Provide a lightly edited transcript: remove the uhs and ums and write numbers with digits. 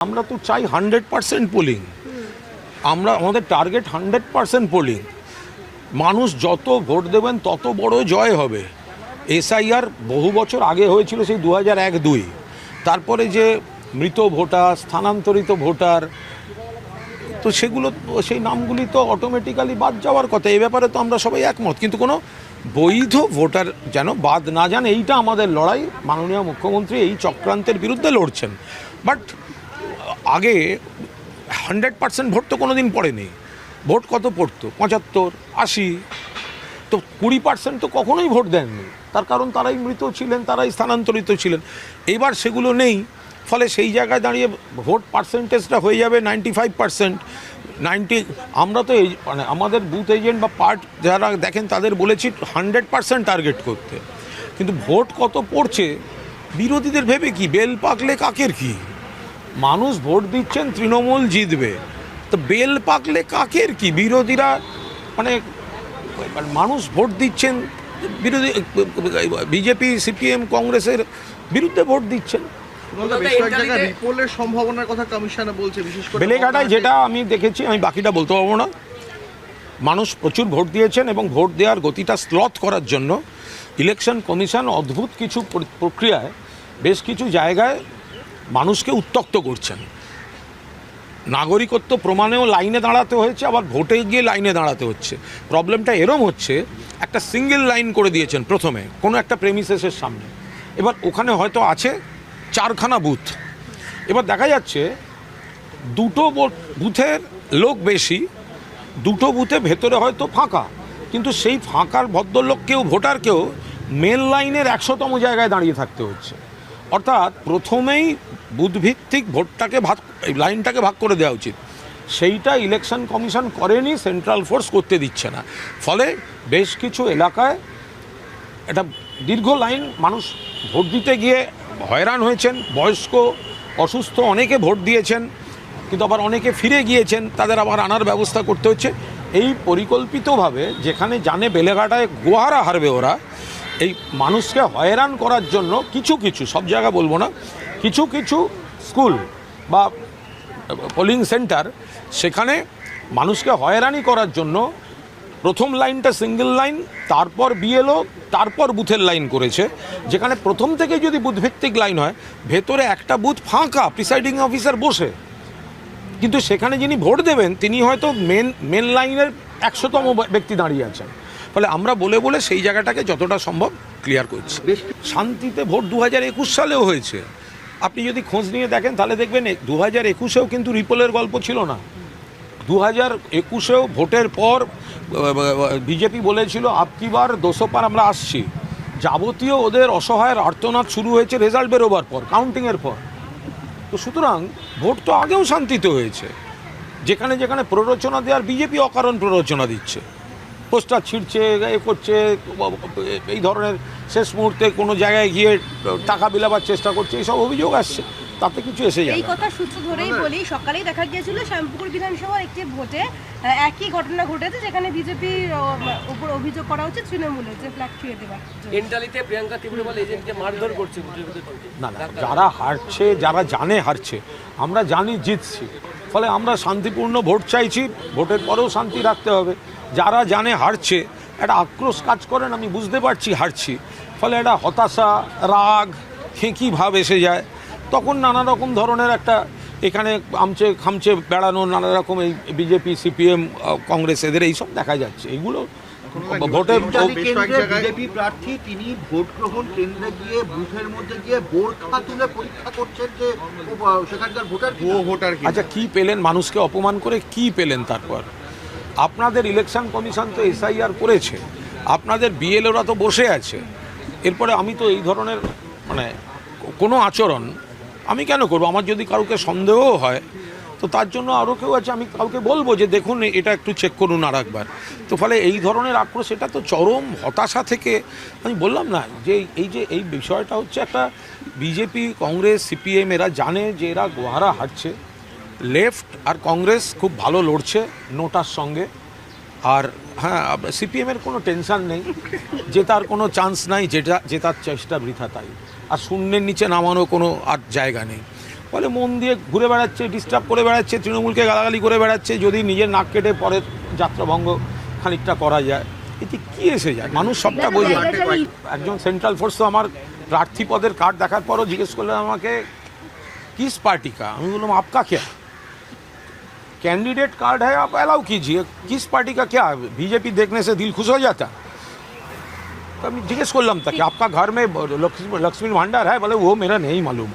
আমরা তো চাই 100% পোলিং। আমাদের টার্গেট 100% পোলিং। মানুষ যত ভোট দেবেন তত বড় জয় হবে। এসআইআর বহু বছর আগে হয়েছিল, সেই 2001-2। তারপরে যে মৃত ভোটার, স্থানান্তরিত ভোটার, তো সেগুলো, সেই নামগুলি তো অটোমেটিক্যালি বাদ যাওয়ার কথা। এই ব্যাপারে তো আমরা সবাই একমত, কিন্তু কোনো বৈধ ভোটার যেন বাদ না যান, এইটা আমাদের লড়াই। মাননীয় মুখ্যমন্ত্রী এই চক্রান্তের বিরুদ্ধে লড়ছেন। বাট আগে 100% ভোট তো কোনো দিন পড়েনি। ভোট কত পড়তো? 75, 80। তো 20% তো কখনোই ভোট দেননি। তার কারণ তারাই মৃত ছিলেন, তারাই স্থানান্তরিত ছিলেন। এবার সেগুলো নেই, ফলে সেই জায়গায় দাঁড়িয়ে ভোট পার্সেন্টেজটা হয়ে যাবে 95%, 90। আমরা তো এই মানে আমাদের বুথ এজেন্ট বা পার্ট যারা দেখেন তাদের বলেছি 100% টার্গেট করতে। কিন্তু ভোট কত পড়ছে বিরোধীদের ভেবে কি? বেল পাকলে কাকের কি? মানুষ ভোট দিচ্ছেন তৃণমূল জিতবে, তো বেল পাকলে কাকের কি? বিরোধীরা মানে মানুষ ভোট দিচ্ছেন বিরোধী বিজেপি, সিপিএম, কংগ্রেসের বিরুদ্ধে ভোট দিচ্ছেন। সম্ভাবনার কথা কমিশনে বলছে, বিশেষ করে বেলেঘাটায় যেটা আমি দেখেছি, আমি বাকিটা বলতে পারবো না। মানুষ প্রচুর ভোট দিয়েছেন এবং ভোট দেওয়ার গতিটা স্লথ করার জন্য ইলেকশন কমিশন অদ্ভুত কিছু প্রক্রিয়ায় বেশ কিছু জায়গায় মানুষকে উত্ত্যক্ত করছেন। নাগরিকত্ব প্রমাণেও লাইনে দাঁড়াতে হয়েছে, আবার ভোটে গিয়ে লাইনে দাঁড়াতে হচ্ছে। প্রবলেমটা এরম হচ্ছে, একটা সিঙ্গেল লাইন করে দিয়েছেন প্রথমে কোনো একটা প্রেমিসেসের সামনে। এবার ওখানে হয়তো আছে 4খানা বুথ। এবার দেখা যাচ্ছে দুটো বুথের লোক বেশি, দুটো বুথে ভেতরে হয়তো ফাঁকা, কিন্তু সেই ফাঁকার ভদ্রলোককেও, ভোটারকেও মেন লাইনের 100তম জায়গায় দাঁড়িয়ে থাকতে হচ্ছে। অর্থাৎ প্রথমেই বুথভিত্তিক ভোটটাকে লাইনটাকে ভাগ করে দেওয়া উচিত। সেইটা ইলেকশন কমিশন করেনি, সেন্ট্রাল ফোর্স করতে দিচ্ছে না। ফলে বেশ কিছু এলাকায় একটা দীর্ঘ লাইন, মানুষ ভোট দিতে গিয়ে হয়রান হয়েছেন। বয়স্ক, অসুস্থ অনেকে ভোট দিয়েছেন, কিন্তু আবার অনেকে ফিরে গিয়েছেন, তাদের আবার আনার ব্যবস্থা করতে হচ্ছে। এই পরিকল্পিতভাবে যেখানে জানে বেলেঘাটায় গোহারা হারবে ওরা, এই মানুষকে হয়রান করার জন্য কিছু কিছু, সব জায়গা বলবো না, কিছু কিছু স্কুল বা পোলিং সেন্টার, সেখানে মানুষকে হয়রানি করার জন্য প্রথম লাইনটা সিঙ্গেল লাইন, তারপর বিএলও, তারপর বুথের লাইন করেছে। যেখানে প্রথম থেকে যদি বুথভিত্তিক লাইন হয়, ভেতরে একটা বুথ ফাঁকা, প্রিসাইডিং অফিসার বসে, কিন্তু সেখানে যিনি ভোট দেবেন তিনি হয়তো মেন লাইনের 100তম ব্যক্তি দাঁড়িয়ে আছেন। ফলে আমরা বলে বলে সেই জায়গাটাকে যতটা সম্ভব ক্লিয়ার করছি। শান্তিতে ভোট 2021 সালেও হয়েছে। আপনি যদি খোঁজ নিয়ে দেখেন তাহলে দেখবেন 2021-এও কিন্তু রিপোলের গল্প ছিল না। 2021-এও ভোটের পর বিজেপি বলেছিল আপকিবার 200 পার আমরা আসছি। যাবতীয় ওদের অসহায়ের আর্তনাদ শুরু হয়েছে রেজাল্ট বেরোবার পর, কাউন্টিংয়ের পর। তো সুতরাং ভোট তো আগেও শান্তিতে হয়েছে। যেখানে যেখানে প্ররোচনা দেওয়ার, বিজেপি অকারণ প্ররোচনা দিচ্ছে, পোস্টার ছিঁড়ছে, করছে, এই ধরনের শেষ মুহূর্তে কোনো জায়গায় গিয়ে টাকা বিলাবার চেষ্টা করছে, এইসব অভিযোগ আসছে। তাতে কিছু এসে যায়। এই কথা সূত্র ধরেই বলি, সকালেই দেখা গিয়েছিল শ্যামপুকুর বিধানসভার একটি ভোটে একই ঘটনা ঘটেছে, যেখানে বিজেপির উপর অভিযোগ করা হচ্ছে তৃণমূলের যে ফ্ল্যাগ ছুঁয়ে দেওয়ার। এন্টালিতে প্রিয়াঙ্কা ত্রিপুরা এজেন্টকে মারধর করছে। না না, যারা হারছে, যারা জানে হারছে, আমরা জানি জিতছি, ফলে আমরা শান্তিপূর্ণ ভোট চাইছি। ভোটের পরেও শান্তি রাখতে হবে। যারা জানে হারছে, একটা আক্রোশ কাজ করেন, আমি বুঝতে পারছি হারছি, ফলে একটা হতাশা, রাগ, খেঁকি ভাব এসে যায়। তখন নানা রকম ধরনের একটা এখানে আমচে খামচে বেড়ানো, নানা রকম এই বিজেপি, সিপিএম, কংগ্রেস, এদের এইসব দেখা যাচ্ছে। এইগুলো ভোটের বিজেপি প্রার্থী তিনি ভোট গ্রহণ কেন্দ্রে গিয়ে বুথের মধ্যে গিয়ে বোরখা তুলে পরীক্ষা করছেন যে সেখানকার ভোটার। আচ্ছা, কি পেলেন? মানুষকে অপমান করে কি পেলেন? তারপর আপনাদের ইলেকশন কমিশন তো এসআইআর করেছে, আপনাদের বিএলওরা তো বসে আছে। এরপরে আমি তো এই ধরনের মানে কোনো আচরণ আমি কেন করবো? আমার যদি কাউকে সন্দেহও হয় তো তার জন্য আরও কেউ আছে, আমি কাউকে বলবো যে দেখুন এটা একটু চেক করুন আর একবার। তো ফলে এই ধরনের আক্রোশ, এটা তো চরম হতাশা থেকে, আমি বললাম না যে এই বিষয়টা হচ্ছে একটা বিজেপি, কংগ্রেস, সিপিএম এরা জানে যে এরা গোহারা হারছে। লেফট আর কংগ্রেস খুব ভালো লড়ছে নোটার সঙ্গে। আর হ্যাঁ, সিপিএমের কোনো টেনশান নেই, জেতার কোনো চান্স নাই, জেতার চেষ্টা বৃথা তাই। আর শূন্যের নিচে নামানো কোনো আর জায়গা নেই। বলে মন দিয়ে ঘুরে বেড়াচ্ছে, ডিস্টার্ব করে বেড়াচ্ছে, তৃণমূলকে গালাগালি করে বেড়াচ্ছে, যদি নিজের নাক কেটে পরের যাত্রাভঙ্গ খানিকটা করা যায়, এতে কি এসে যায়? মানুষ সবটা বোঝে। একজন সেন্ট্রাল ফোর্স তো আমার প্রার্থী পদের কার্ড দেখার পরও জিজ্ঞেস করলেন আমাকে किस पार्टी का। আমি বললাম आपका क्या कैंडिडेट कार्ड है, आप अलाउ कीजिए, किस पार्टी का क्या, बीजेपी देखने से दिल खुश हो जाता। तो আমি জিজ্ঞেস করলাম তাকে आपका घर में लक्ष्मी भंडार है, बोले वो मेरा नहीं मालूम।